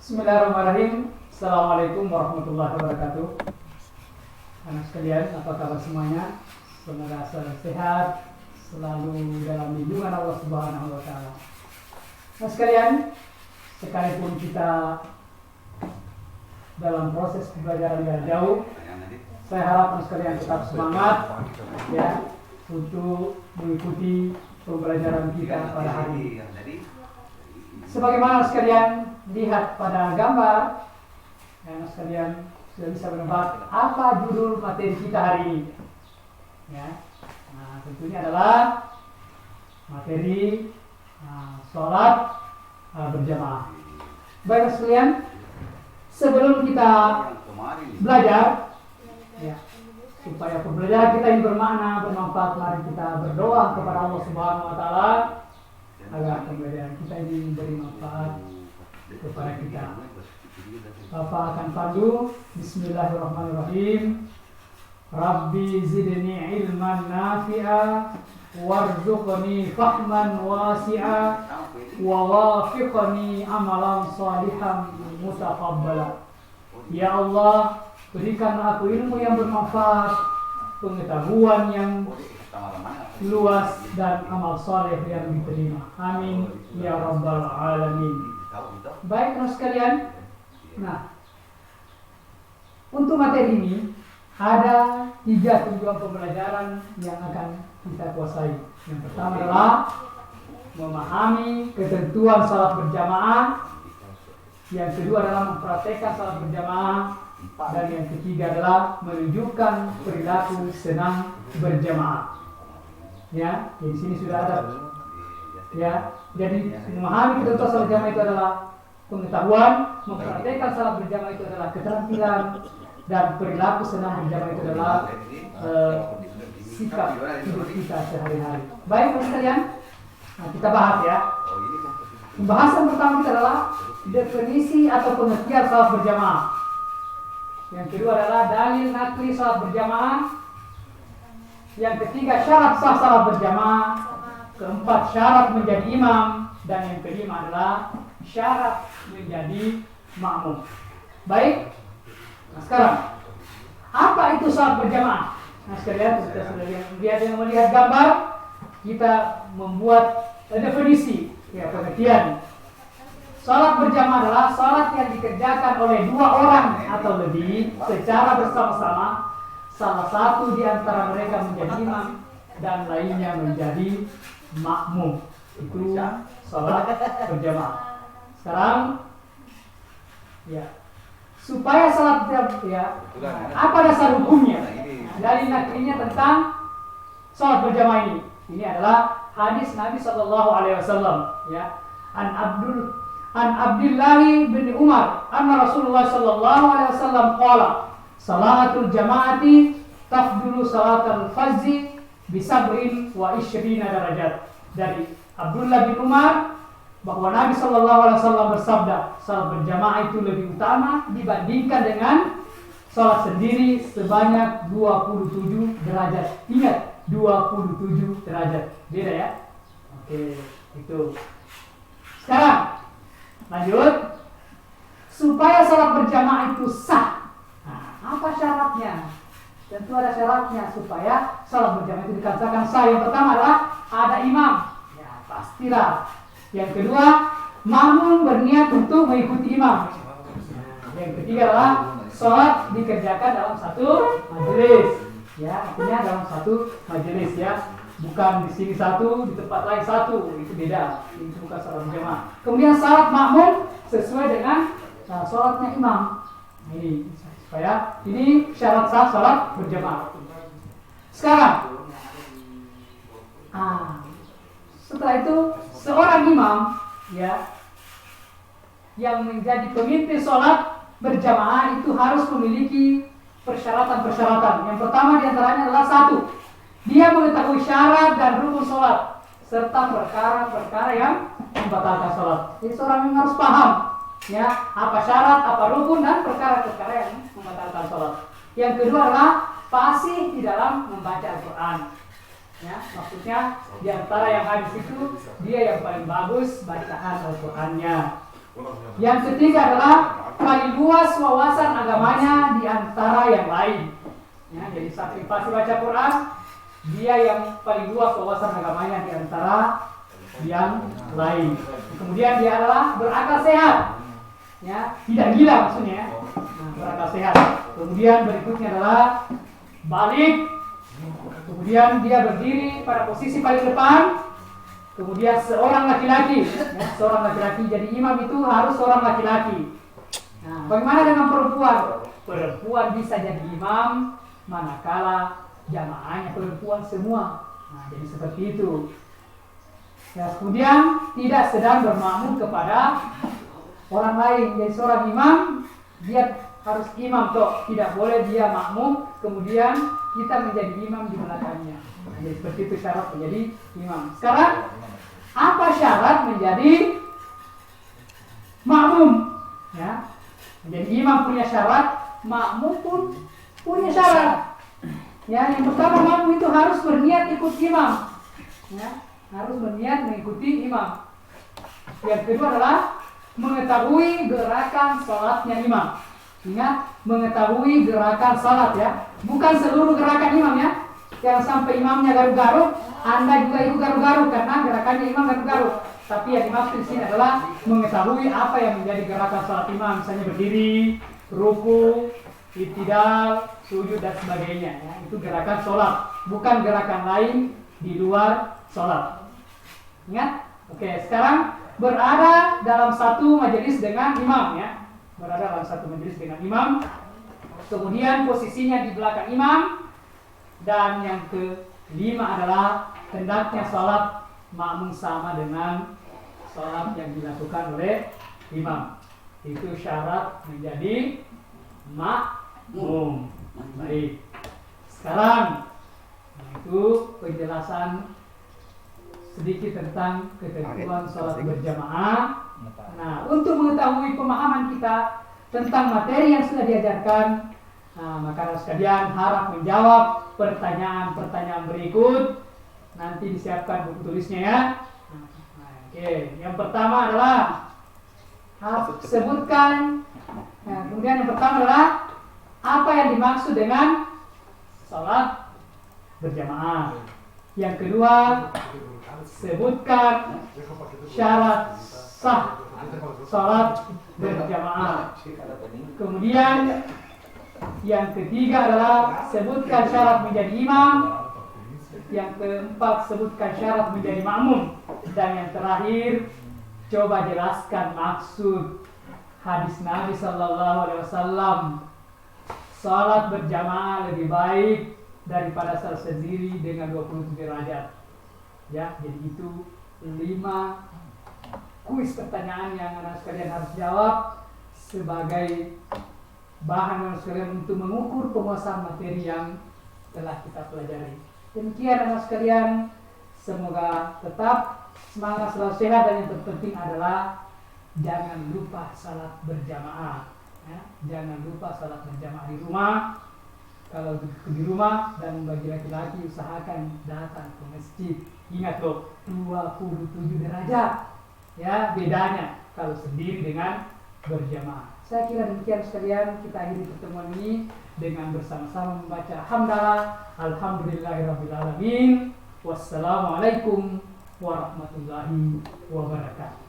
Bismillahirrahmanirrahim. Assalamualaikum warahmatullahi wabarakatuh. Anak sekalian, apa kabar semuanya? Semoga selalu sehat, selalu dalam lindungan Allah Subhanahu wa taala. Anak sekalian, sekalipun kita dalam proses pembelajaran yang jauh, saya harap anak sekalian tetap semangat ya untuk mengikuti pembelajaran kita pada hari ini. Sebagaimana sekalian lihat pada gambar, anak sekalian sudah bisa menebak apa judul materi kita hari ini. Ya, nah tentunya adalah materi sholat berjamaah. Baik sekalian, sebelum kita belajar, ya, supaya pembelajaran kita ini bermakna, bermanfaat, mari kita berdoa kepada Allah Subhanahu wa taala agar pembelajaran kita ini memberi manfaat kepada kita. Bapak akan pandu. Bismillahirrahmanirrahim. Rabbi zidni ilman nafi'a warzuqni fahman wasi'a wa wafiqni amalan salihan mutaqabbala. Ya Allah, berikan aku ilmu yang bermanfaat, pengetahuan yang luas dan amal soleh yang diterima. Amin ya rabbal alamin. Baik teman sekalian. Nah, untuk materi ini ada 3 tujuan pembelajaran yang akan kita kuasai. Yang pertama adalah memahami ketentuan salat berjamaah. Yang kedua adalah mempraktekkan salat berjamaah. Dan yang ketiga adalah menunjukkan perilaku senang berjamaah. Ya, di sini sudah ada. Ya, jadi memahami ketentuan salat berjamaah itu adalah pengetahuan, mempraktekkan salat berjamaah itu adalah keterampilan, dan perilaku senang berjamaah itu adalah sikap hidup kita sehari-hari. Baik teman sekalian, nah, kita bahas ya. Pembahasan pertama kita adalah definisi atau pengertian salat berjamaah. Yang kedua adalah dalil nakli salat berjamaah. Yang ketiga syarat sah salat berjamaah. Keempat syarat menjadi imam. Dan yang kelima adalah syarat menjadi makmum. Baik. Nah sekarang, apa itu salat berjamaah? Nah sekalian, kita sudah lihat yang melihat gambar, kita membuat definisi, ya pengertian. Salat berjamaah adalah salat yang dikerjakan oleh 2 orang atau lebih secara bersama-sama. Salah satu di antara mereka menjadi imam dan lainnya menjadi makmum. Itu salat berjamaah. Sekarang, ya, supaya salat ya, apa dasar hukumnya? Dalil naklinya tentang salat berjamaah ini. Ini adalah hadis Nabi Sallallahu Alaihi Wasallam. Ya, an Abdullah bin Umar, anna Rasulullah Sallallahu Alaihi Wasallam qala, salatul jamaati tafdulu salatul fazzi bisab'in wa ishrina darajat. Dari Abdullah bin Umar bahwa Nabi Sallallahu Alaihi Wasallam bersabda, salat berjamaah itu lebih utama dibandingkan dengan salat sendiri sebanyak 27 derajat. Ingat, 27 derajat. Beda ya? Oke, itu. Sekarang lanjut. Supaya salat berjamaah itu sah. Nah, apa syaratnya? Tentu ada syaratnya supaya salat berjamaah itu dikatakan sah. Yang pertama adalah ada imam. Ya, pastilah. Yang kedua, makmum berniat untuk mengikuti imam. Yang ketiga adalah salat dikerjakan dalam satu majelis. Ya, artinya dalam satu majelis ya. Bukan di sini satu, di tempat lain satu. Itu beda. Itu bukan salat berjamaah. Kemudian salat makmum sesuai dengan salatnya imam. Nah, ini supaya ini syarat sah salat berjamaah. Sekarang, setelah itu seorang imam ya yang menjadi pemimpin salat berjamaah itu harus memiliki persyaratan-persyaratan. Yang pertama diantaranya adalah 1, dia mengetahui syarat dan rukun salat serta perkara-perkara yang membatalkan salat. Jadi seorang yang harus paham ya apa syarat, apa rukun dan perkara-perkara yang membatalkan salat. Yang kedua adalah fasih di dalam membaca Al-Quran. Ya, maksudnya di antara yang hadis itu dia yang paling bagus bacaan Al-Qur'annya. Yang ketiga adalah paling luas wawasan agamanya di antara yang lain. Ya, jadi saksi pasti baca Quran, dia yang paling luas wawasan agamanya di antara yang lain. Kemudian dia adalah berakal sehat, ya, tidak gila maksudnya. Nah, berakal sehat. Kemudian berikutnya adalah balik. Kemudian dia berdiri pada posisi paling depan. Kemudian seorang laki-laki, ya, seorang laki-laki. Jadi imam itu harus seorang laki-laki. Nah, bagaimana dengan perempuan? Perempuan bisa jadi imam manakala jamaahnya perempuan semua. Nah, jadi seperti itu. Ya, kemudian tidak sedang bermakmum kepada orang lain. Jadi seorang imam dia harus imam toh, tidak boleh dia makmum kemudian kita menjadi imam di belakangnya. Nah, jadi seperti itu syarat menjadi imam. Sekarang apa syarat menjadi makmum? Ya, menjadi imam punya syarat, makmum pun punya syarat. Ya, yang pertama makmum itu harus berniat ikut imam. Ya, harus berniat mengikuti imam. Yang kedua adalah mengetahui gerakan salatnya imam. Ingat, mengetahui gerakan salat ya, bukan seluruh gerakan imam ya. Jangan sampai imamnya garuk-garuk, Anda juga ikut garuk-garuk karena gerakannya imam garuk-garuk. Tapi yang dimaksud di sini adalah mengetahui apa yang menjadi gerakan salat imam, misalnya berdiri, ruku, i'tidal, sujud dan sebagainya ya. Itu gerakan salat, bukan gerakan lain di luar salat. Ingat? Oke, sekarang berada dalam satu majelis dengan imam ya. Berada dalam satu majelis dengan imam. Kemudian posisinya di belakang imam. Dan yang kelima adalah hendaknya salat makmum sama dengan salat yang dilakukan oleh imam. Itu syarat menjadi makmum. Baik. Sekarang itu penjelasan sedikit tentang ketentuan salat berjamaah. Nah, untuk mengetahui pemahaman kita tentang materi yang sudah diajarkan, maka sekalian harap menjawab pertanyaan-pertanyaan berikut. Nanti disiapkan buku tulisnya ya. Oke, yang pertama adalah sebutkan. Kemudian yang pertama adalah apa yang dimaksud dengan salat berjamaah. Yang kedua, sebutkan syarat sah salat berjamaah. Kemudian yang ketiga adalah sebutkan syarat menjadi imam. Yang keempat, sebutkan syarat menjadi makmum. Dan yang terakhir, coba jelaskan maksud hadis Nabi Sallallahu Alaihi Wasallam, salat berjamaah lebih baik daripada salat sendiri dengan 27 derajat. Ya, jadi itu 5 kuis pertanyaan yang anak sekalian harus jawab sebagai bahan anak sekalian untuk mengukur penguasaan materi yang telah kita pelajari. Demikian anak sekalian, semoga tetap semangat, selalu sehat, dan yang terpenting adalah jangan lupa salat berjamaah. Ya, jangan lupa salat berjamaah di rumah. Kalau di rumah, dan bagi laki-laki usahakan datang ke masjid. Ingat loh, 27 derajat. Ya, bedanya kalau sendiri dengan berjamaah. Saya kira demikian sekalian, kita akhiri pertemuan ini dengan bersama-sama membaca hamdalah. Alhamdulillahirrabbilalamin. Wassalamualaikum warahmatullahi wabarakatuh.